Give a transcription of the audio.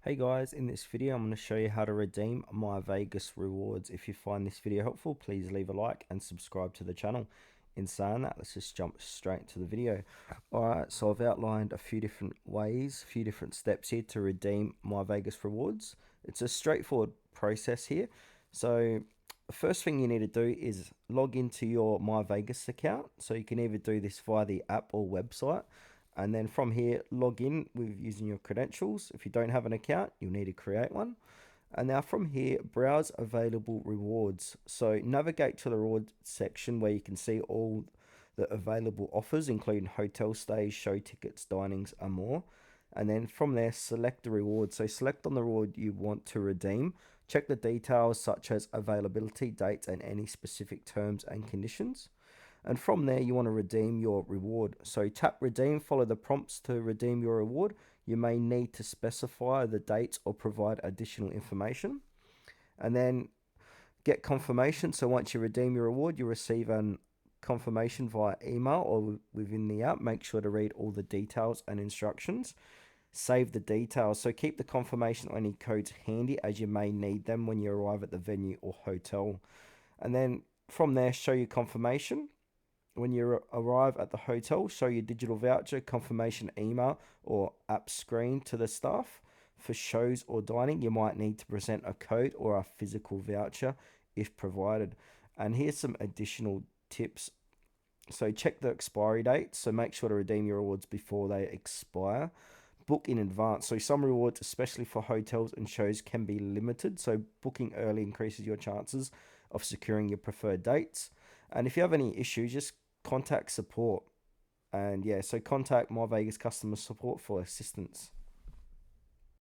Hey guys, in this video I'm going to show you how to redeem MyVegas Rewards. If you find this video helpful, please leave a like and subscribe to the channel. In saying that, let's just jump straight to the video. Alright, so I've outlined a few different ways, a few different steps here to redeem MyVegas Rewards. It's a straightforward process here. So the first thing you need to do is log into your MyVegas account. So you can either do this via the app or website. And then from here, log in with using your credentials. If you don't have an account, you'll need to create one. And now from here, browse available rewards. So navigate to the reward section where you can see all the available offers, including hotel stays, show tickets, dinings, and more. And then from there, select the reward. So select on the reward you want to redeem. Check the details such as availability, dates, and any specific terms and conditions. And from there, you want to redeem your reward. So tap redeem, follow the prompts to redeem your reward. You may need to specify the dates or provide additional information. And then get confirmation. So once you redeem your reward, you receive an confirmation via email or within the app. Make sure to read all the details and instructions. Save the details. So keep the confirmation or any codes handy as you may need them when you arrive at the venue or hotel. And then from there, show your confirmation. When you arrive at the hotel, show your digital voucher, confirmation email, or app screen to the staff. For shows or dining, you might need to present a code or a physical voucher if provided. And here's some additional tips. So check the expiry date. So make sure to redeem your rewards before they expire. Book in advance. So some rewards, especially for hotels and shows, can be limited. So booking early increases your chances of securing your preferred dates. And if you have any issues, just contact support. And yeah, so contact My Vegas customer support for assistance.